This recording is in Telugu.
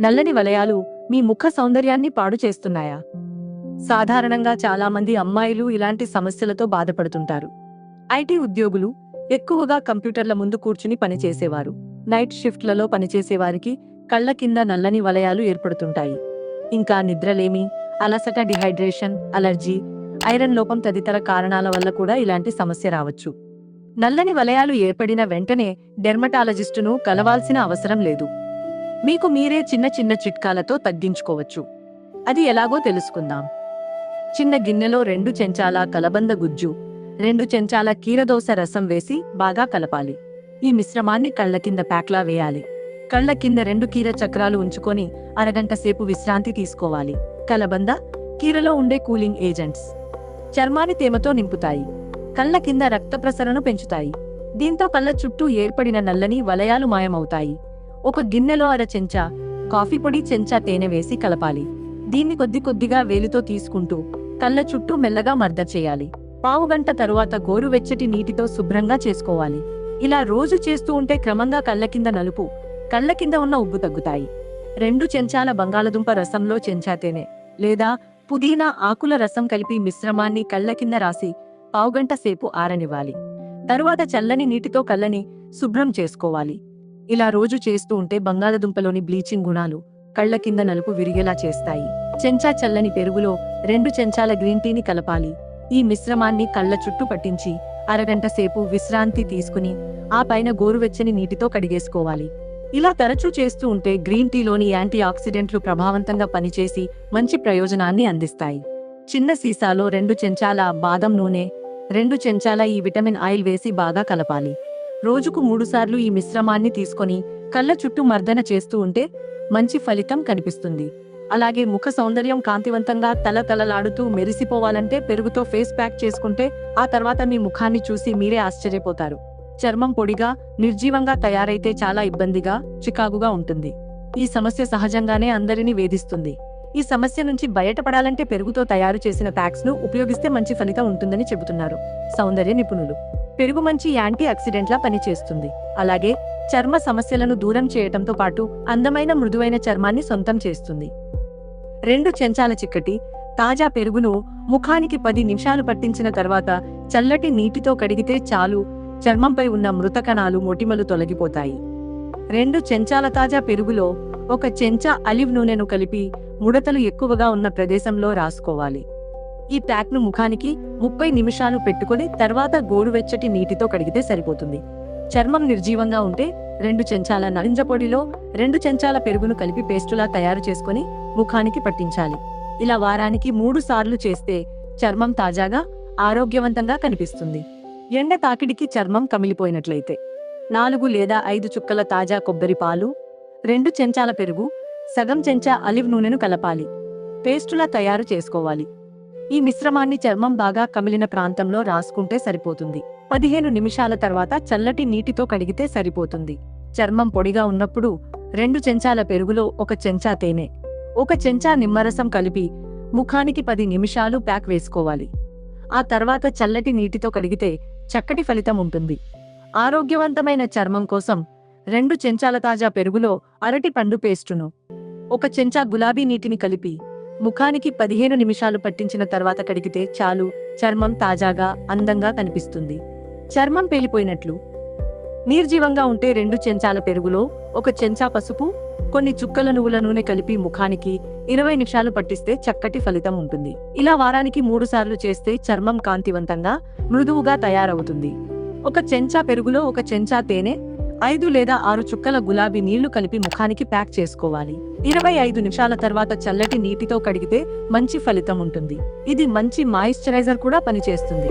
నల్లని వలయాలు మీ ముఖ సౌందర్యాన్ని పాడు చేస్తున్నాయా? సాధారణంగా చాలామంది అమ్మాయిలు ఇలాంటి సమస్యలతో బాధపడుతుంటారు. ఐటీ ఉద్యోగులు, ఎక్కువగా కంప్యూటర్ల ముందు కూర్చుని పనిచేసేవారు, నైట్ షిఫ్ట్లలో పనిచేసేవారికి కళ్ల కింద నల్లని వలయాలు ఏర్పడుతుంటాయి. ఇంకా నిద్రలేమి, అలసట, డిహైడ్రేషన్, అలర్జీ, ఐరన్ లోపం తదితర కారణాల వల్ల కూడా ఇలాంటి సమస్య రావచ్చు. నల్లని వలయాలు ఏర్పడిన వెంటనే డెర్మటాలజిస్టును కలవాల్సిన అవసరం లేదు. మీకు మీరే చిన్న చిన్న చిట్కాలతో తగ్గించుకోవచ్చు. అది ఎలాగో తెలుసుకుందాం. చిన్న గిన్నెలో 2 చెంచాల కలబంద గుజ్జు, 2 చెంచాల కీరదోస రసం వేసి బాగా కలపాలి. ఈ మిశ్రమాన్ని కళ్ల కింద ప్యాక్లా వేయాలి. కళ్ల కింద 2 కీర చక్రాలు ఉంచుకొని అరగంట సేపు విశ్రాంతి తీసుకోవాలి. కలబంద, కీరలో ఉండే కూలింగ్ ఏజెంట్స్ చర్మాన్ని తేమతో నింపుతాయి, కళ్ల కింద రక్త ప్రసరణను పెంచుతాయి. దీంతో కళ్ల చుట్టూ ఏర్పడిన నల్లని వలయాలు మాయమవుతాయి. ఒక గిన్నెలో 1/2 చెంచా కాఫీ పొడి, చెంచా తేనె వేసి కలపాలి. దీన్ని కొద్ది కొద్దిగా వేలితో తీసుకుంటూ కళ్ల చుట్టూ మెల్లగా మర్దన చేయాలి. పావుగంట తరువాత గోరువెచ్చటి నీటితో శుభ్రంగా చేసుకోవాలి. ఇలా రోజు చేస్తూ ఉంటే క్రమంగా కళ్ల కింద నలుపు, కళ్ల కింద ఉన్న ఉబ్బు తగ్గుతాయి. 2 చెంచాల బంగాళదుంప రసంలో చెంచా తేనె లేదా పుదీనా ఆకుల రసం కలిపి మిశ్రమాన్ని కళ్ల కింద రాసి పావుగంట సేపు ఆరనివ్వాలి. తరువాత చల్లని నీటితో కళ్ళని శుభ్రం చేసుకోవాలి. ఇలా రోజు చేస్తూ ఉంటే బంగాళదుంపలోని బ్లీచింగ్ గుణాలు కళ్ల కింద నలుపు విరిగేలా చేస్తాయి. చెంచా చల్లని పెరుగులో 2 చెంచాల గ్రీన్ టీని కలపాలి. ఈ మిశ్రమాన్ని కళ్ల చుట్టూ పట్టించి అరగంట సేపు విశ్రాంతి తీసుకుని ఆ పైన గోరువెచ్చని నీటితో కడిగేసుకోవాలి. ఇలా తరచూ చేస్తూ ఉంటే గ్రీన్ టీలోని యాంటీ ఆక్సిడెంట్లు ప్రభావవంతంగా పనిచేసి మంచి ప్రయోజనాన్ని అందిస్తాయి. చిన్న సీసాలో 2 చెంచాల బాదం నూనె, 2 చెంచాల ఈ విటమిన్ ఆయిల్ వేసి బాగా కలపాలి. రోజుకు 3 సార్లు ఈ మిశ్రమాన్ని తీసుకొని కళ్ల చుట్టూ మర్దన చేస్తూ ఉంటే మంచి ఫలితం కనిపిస్తుంది. అలాగే ముఖ సౌందర్యం కాంతివంతంగా తలతలలాడుతూ మెరిసిపోవాలంటే పెరుగుతో ఫేస్ ప్యాక్ చేసుకుంటే ఆ తర్వాత మీ ముఖాన్ని చూసి మీరే ఆశ్చర్యపోతారు. చర్మం పొడిగా, నిర్జీవంగా తయారైతే చాలా ఇబ్బందిగా, చికాకుగా ఉంటుంది. ఈ సమస్య సహజంగానే అందరినీ వేధిస్తుంది. ఈ సమస్య నుంచి బయటపడాలంటే పెరుగుతో తయారు చేసిన ప్యాక్స్ ను ఉపయోగిస్తే మంచి ఫలితం ఉంటుందని చెబుతున్నారు సౌందర్య నిపుణులు. పెరుగు మంచి యాంటీ ఆక్సిడెంట్లా పనిచేస్తుంది. అలాగే చర్మ సమస్యలను దూరం చేయటంతో పాటు అందమైన మృదువైన చర్మాన్ని సొంతం చేస్తుంది. 2 చెంచాల చిక్కటి తాజా పెరుగును ముఖానికి 10 నిమిషాలు పట్టించిన తర్వాత చల్లటి నీటితో కడిగితే చాలు. చర్మంపై ఉన్న మృత కణాలు, మొటిమలు తొలగిపోతాయి. 2 చెంచాల తాజా పెరుగులో 1 చెంచా ఆలివ్ నూనెను కలిపి ముడతలు ఎక్కువగా ఉన్న ప్రదేశంలో రాసుకోవాలి. ఈ ప్యాక్ను ముఖానికి 30 నిమిషాలు పెట్టుకుని తర్వాత గోరువెచ్చటి నీటితో కడిగితే సరిపోతుంది. చర్మం నిర్జీవంగా ఉంటే 2 చెంచాల నారింజ పొడిలో 2 చెంచాల పెరుగును కలిపి పేస్టులా తయారు చేసుకుని ముఖానికి పట్టించాలి. ఇలా వారానికి 3 సార్లు చేస్తే చర్మం తాజాగా, ఆరోగ్యవంతంగా కనిపిస్తుంది. ఎండ తాకిడికి చర్మం కమిలిపోయినట్లయితే 4 లేదా 5 చుక్కల తాజా కొబ్బరి పాలు, 2 చెంచాల పెరుగు, సగం చెంచా ఆలివ్ నూనెను కలపాలి. పేస్టులా తయారు చేసుకోవాలి. ఈ మిశ్రమాన్ని చర్మం బాగా కమిలిన ప్రాంతంలో రాసుకుంటే సరిపోతుంది. 15 నిమిషాల తర్వాత చల్లటి నీటితో కడిగితే సరిపోతుంది. చర్మం పొడిగా ఉన్నప్పుడు 2 చెంచాల పెరుగులో 1 చెంచా తేనె, 1 చెంచా నిమ్మరసం కలిపి ముఖానికి 10 నిమిషాలు ప్యాక్ వేసుకోవాలి. ఆ తర్వాత చల్లటి నీటితో కడిగితే చక్కటి ఫలితం ఉంటుంది. ఆరోగ్యవంతమైన చర్మం కోసం 2 చెంచాల తాజా పెరుగులో అరటి పండు పేస్టును, 1 చెంచా గులాబీ నీటిని కలిపి ముఖానికి 15 నిమిషాలు పట్టించిన తర్వాత కడిగితే చాలు. చర్మం తాజాగా, అందంగా కనిపిస్తుంది. చర్మం పేలిపోయినట్లు, నిర్జీవంగా ఉంటే 2 చెంచాల పెరుగులో 1 చెంచా పసుపు, కొన్ని చుక్కల నువ్వుల నూనె కలిపి ముఖానికి 20 నిమిషాలు పట్టిస్తే చక్కటి ఫలితం ఉంటుంది. ఇలా వారానికి 3 సార్లు చేస్తే చర్మం కాంతివంతంగా, మృదువుగా తయారవుతుంది. 1 చెంచా పెరుగులో 1 చెంచా తేనె, 5 లేదా 6 చుక్కల గులాబీ నీళ్లు కలిపి ముఖానికి ప్యాక్ చేసుకోవాలి. 25 నిమిషాల తర్వాత చల్లటి నీటితో కడిగితే మంచి ఫలితం ఉంటుంది. ఇది మంచి మాయిశ్చరైజర్ కూడా పనిచేస్తుంది.